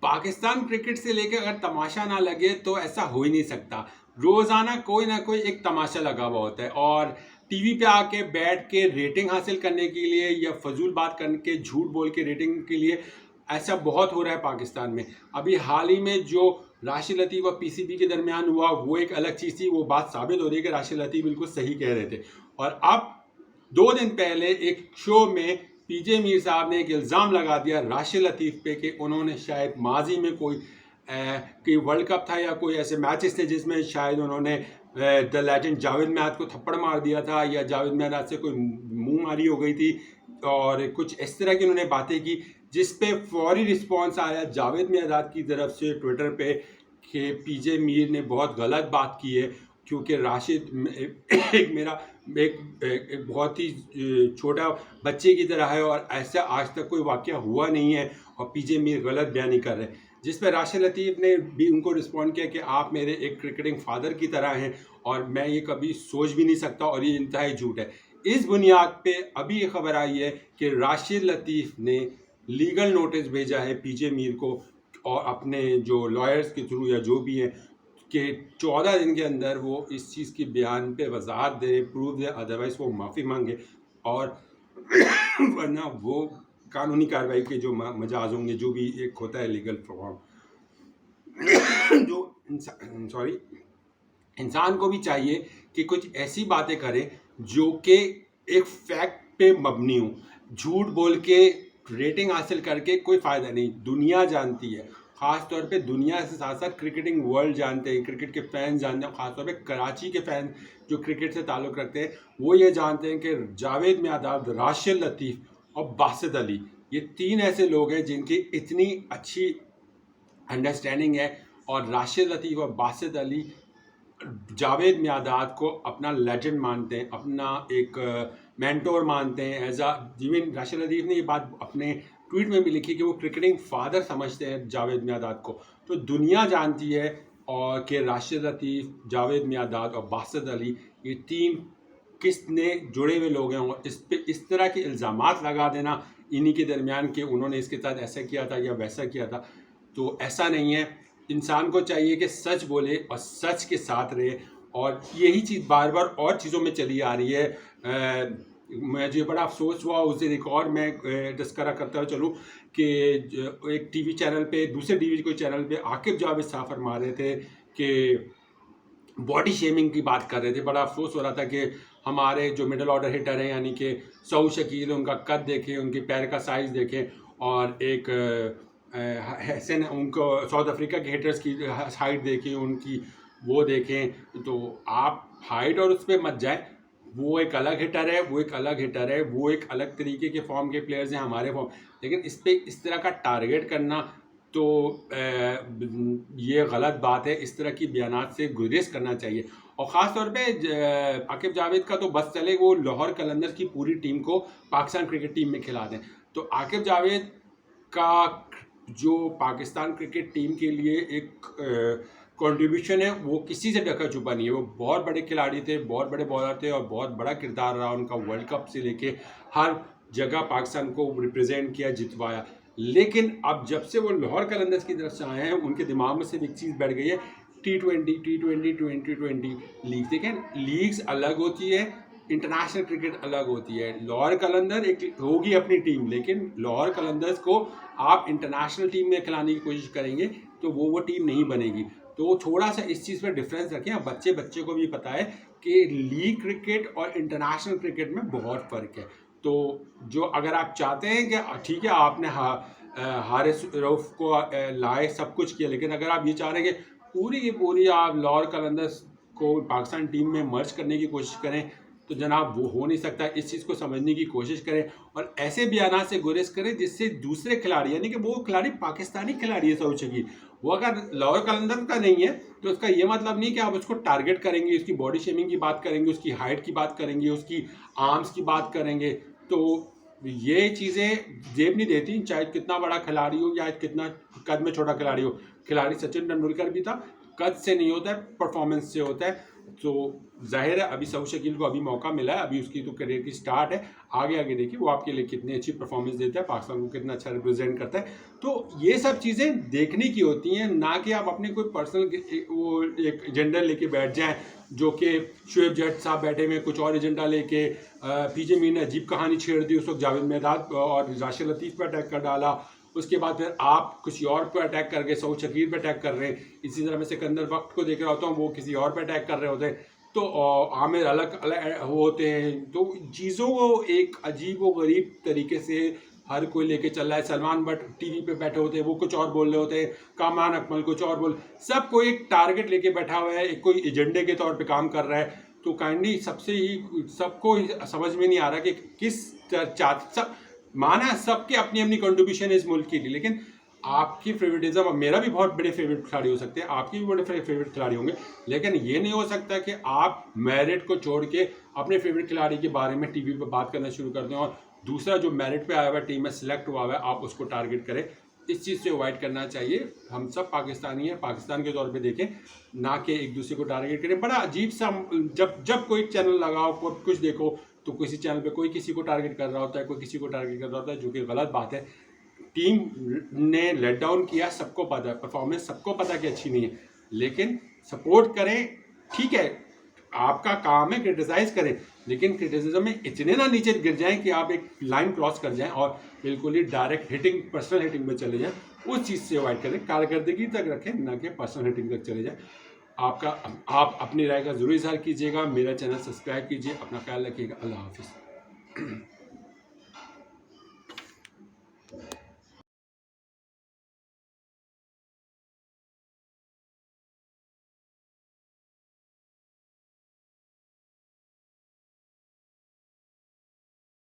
Pakistan cricket से लेकर अगर तमाशा ना लगे तो ऐसा हो ही नहीं सकता। रोजाना कोई ना कोई एक तमाशा लगा हुआ होता है और टीवी पे आके बैठ के रेटिंग हासिल करने के लिए या फजूल बात करके झूठ बोल के रेटिंग के लिए ऐसा बहुत हो रहा है पाकिस्तान में। अभी हाल ही में जो राशिद लतीफ़ और पीसीबी के दरमियान हुआ वो एक अलग चीज़ थी, वो बात साबित हो रही है कि राशिद लतीफ़ बिल्कुल सही कह रहे थे। और अब 2 दिन पहले एक शो में पीजे मीर साहब ने एक इल्ज़ाम लगा दिया राशिद लतीफ़ पे कि उन्होंने शायद माजी में कोई वर्ल्ड कप था या कोई ऐसे मैचेस थे जिसमें शायद उन्होंने द लेजेंड जावेद मियाद को थप्पड़ मार दिया था या जावेद मियाद से कोई मुंह मारी हो गई थी और कुछ इस तरह की उन्होंने बातें की, जिस पे फौरी रिस्पॉन्स आया जावेद मियाद की तरफ से ट्विटर पे कि पीजे मीर ने बहुत गलत बात की है क्योंकि राशिद एक बहुत ही छोटा बच्चे की तरह है और ऐसा आज तक कोई वाक़या हुआ नहीं है और पीजे मीर गलत बयानी कर रहे हैं। जिस पर राशिद लतीफ़ ने भी उनको रिस्पॉन्ड किया कि आप मेरे एक क्रिकेटिंग फादर की तरह हैं और मैं ये कभी सोच भी नहीं सकता और ये इंतहाई झूठ है। इस बुनियाद पे अभी ये खबर आई है कि राशिद लतीफ़ ने लीगल नोटिस भेजा है पीजे मीर को और अपने जो लॉयर्स के थ्रू या जो भी है कि 14 दिन के अंदर वो इस चीज़ की बयान पे वजाहत दे, प्रूफ दे, अदरवाइज़ वो माफ़ी मांगे और वरना वो कानूनी कार्रवाई के जो मजाज होंगे, जो भी एक होता है लीगल फॉर्म जो इंसान को भी चाहिए कि कुछ ऐसी बातें करे जो कि एक फैक्ट पे मबनी हो। झूठ बोल के रेटिंग हासिल करके कोई फ़ायदा नहीं। दुनिया जानती है, ख़ास तौर पे दुनिया से साथ साथ क्रिकेटिंग वर्ल्ड जानते हैं, क्रिकेट के फैंस जानते हैं, ख़ास तौर पे कराची के फैंस जो क्रिकेट से ताल्लुक़ रखते हैं वो ये जानते हैं कि जावेद मियादाद, राशिद लतीफ़ और बासित अली ये 3 ऐसे लोग हैं जिनकी इतनी अच्छी अंडरस्टैंडिंग है और राशिद लतीफ़ और बासित अली जावेद मियादाद को अपना लेजेंड मानते हैं, अपना एक मेंटोर मानते हैं। एज इवन राशिद लतीफ़ ने ये बात अपने ट्वीट में भी लिखी कि वो क्रिकेटिंग फादर समझते हैं जावेद मियादाद को। तो दुनिया जानती है और कि राशिद लतीफ़, जावेद मियादाद और बासित अली ये 3 किसने जुड़े हुए लोग हैं और इस पे इस तरह के इल्ज़ामात लगा देना इन्हीं के दरमियान कि उन्होंने इसके साथ ऐसा किया था या वैसा किया था, तो ऐसा नहीं है। इंसान को चाहिए कि सच बोले और सच के साथ रहे और यही चीज़ बार बार और चीज़ों में चली आ रही है। मुझे बड़ा अफसोस हुआ उस दिन, एक और मैं तस्करा करता हुआ चलूँ कि एक टीवी चैनल पे, दूसरे टीवी कोई चैनल पे आकिब जावेद साहब फरमा रहे थे कि बॉडी शेमिंग की बात कर रहे थे। बड़ा अफसोस हो रहा था कि हमारे जो मिडल ऑर्डर हिटर हैं यानी कि सऊद शकील, उनका कद देखें, उनके पैर का साइज़ देखें और एक हसन, उनको साउथ अफ्रीका के हिटर्स की हाइट देखें, उनकी वो देखें, तो आप हाइट और उस पर मत जाए। वो एक अलग हिटर है, वो एक अलग हिटर है, वो एक अलग तरीके के फॉर्म के प्लेयर्स हैं, हमारे फॉर्म। लेकिन इस पे इस तरह का टारगेट करना तो ये गलत बात है। इस तरह की बयानात से गुरेज करना चाहिए और ख़ास तौर पे आकिब जावेद का तो बस चले वो लाहौर कलंदर्स की पूरी टीम को पाकिस्तान क्रिकेट टीम में खिला दें। तो आकिब जावेद का जो पाकिस्तान क्रिकेट टीम के लिए एक कंट्रीब्यूशन है वो किसी से ढका छुपा नहीं है। वो बहुत बड़े खिलाड़ी थे, बहुत बड़े बॉलर थे और बहुत बड़ा किरदार रहा उनका। वर्ल्ड कप से लेके हर जगह पाकिस्तान को रिप्रेजेंट किया, जितवाया। लेकिन अब जब से वो लाहौर कलंदर्स की तरफ से आए हैं उनके दिमाग में सिर्फ एक चीज़ बैठ गई है, T20 T20 लीग। देखें, लीग्स अलग होती है, इंटरनेशनल क्रिकेट अलग होती है। लाहौर कलंदर एक होगी अपनी टीम, लेकिन लाहौर कलंदर्स को आप इंटरनेशनल टीम में खिलाने की कोशिश करेंगे तो वो टीम नहीं बनेगी। तो थोड़ा सा इस चीज़ पर डिफरेंस रखें। बच्चे को भी पता है कि लीग क्रिकेट और इंटरनेशनल क्रिकेट में बहुत फ़र्क है। तो जो अगर आप चाहते हैं कि ठीक है आपने हारिस रऊफ़ को लाए, सब कुछ किया, लेकिन अगर आप ये चाह रहे हैं कि पूरी की पूरी आप लाहौर कलंदर्स को पाकिस्तान टीम में मर्ज करने की कोशिश करें तो जनाब वो हो नहीं सकता। इस चीज़ को समझने की कोशिश करें और ऐसे बयान से गुरेज करें जिससे दूसरे खिलाड़ी, यानी कि वो खिलाड़ी पाकिस्तानी खिलाड़ी है सऊद शकील, वो अगर लाहौर कलंदर का नहीं है तो उसका ये मतलब नहीं कि आप उसको टारगेट करेंगे, उसकी बॉडी शेमिंग की बात करेंगे, उसकी हाइट की बात करेंगे, उसकी आर्म्स की बात करेंगे। तो ये चीज़ें जेब नहीं देती, चाहे कितना बड़ा खिलाड़ी हो या कितना कद में छोटा खिलाड़ी हो। खिलाड़ी सचिन तेंदुलकर भी था, कद से नहीं होता है, परफॉर्मेंस से होता है। तो जाहिर है अभी सऊद शकील को अभी मौका मिला है, अभी उसकी तो करियर की स्टार्ट है। आगे आगे देखिए वो आपके लिए कितनी अच्छी परफॉर्मेंस देता है, पाकिस्तान को कितना अच्छा रिप्रेजेंट करता है। तो ये सब चीज़ें देखने की होती हैं, ना कि आप अपने कोई पर्सनल वो एक एजेंडा लेके बैठ जाएं, जो कि शुएब जट साहब बैठे हुए कुछ और एजेंडा लेके। पीजे मीर ने अजीब कहानी छेड़ दी, उस वक्त जावेद मेहदाद और राशिद लतीफ़ पर अटैक कर डाला। उसके बाद फिर आप किसी और पर अटैक कर गए, सऊद शकील पर अटैक कर रहे हैं। इसी तरह मैं सिकंदर वक्त को देख रहा होता हूँ, वो किसी और पर अटैक कर रहे होते हैं। तो आमिर अलग अलग होते हैं। तो चीज़ों को एक अजीब व गरीब तरीके से हर कोई लेके चल रहा है। सलमान बट टीवी पे बैठे होते हैं, वो कुछ और बोल रहे होते हैं, कामरान अकमल कुछ और बोल, सब कोई एक टारगेट लेके बैठा हुआ है, एक कोई एजेंडे के तौर पे काम कर रहा है। तो काइंडली सबको समझ में नहीं आ रहा कि किस सब माना सबके अपनी अपनी कंट्रीब्यूशन है इस मुल्क के लिए, लेकिन आपकी फेवरेटिज्म, मेरा भी बहुत बड़े फेवरेट खिलाड़ी हो सकते हैं, आपके भी बड़े फेवरेट खिलाड़ी होंगे, लेकिन ये नहीं हो सकता कि आप मेरिट को छोड़ के अपने फेवरेट खिलाड़ी के बारे में टीवी पे बात करना शुरू कर दें और दूसरा जो मेरिट पे आया हुआ टीम में सिलेक्ट हुआ हुआ है आप उसको टारगेट करें। इस चीज़ से अवॉइड करना चाहिए। हम सब पाकिस्तानी हैं, पाकिस्तान के तौर पे देखें, ना कि एक दूसरे को टारगेट करें। बड़ा अजीब सा, जब कोई चैनल लगाओ कुछ देखो तो किसी चैनल पे कोई किसी को टारगेट कर रहा होता है, कोई किसी को टारगेट कर रहा होता है, जो कि गलत बात है। टीम ने लेट डाउन किया, सबको पता है, परफॉर्मेंस सबको पता कि अच्छी नहीं है, लेकिन सपोर्ट करें। ठीक है, आपका काम है क्रिटिसाइज करें, लेकिन क्रिटिसिज्म में इतने ना नीचे गिर जाएं कि आप एक लाइन क्रॉस कर जाएं और बिल्कुल ही डायरेक्ट हिटिंग, पर्सनल हिटिंग में चले जाएं। उस चीज़ से अवॉइड करें, कारकर्दगी तक रखें, ना कि पर्सनल हिटिंग तक चले जाएं। आप अपनी राय का ज़रूर इजहार कीजिएगा, मेरा चैनल सब्सक्राइब कीजिए, अपना ख्याल रखिएगा। अल्लाह हाफिज़।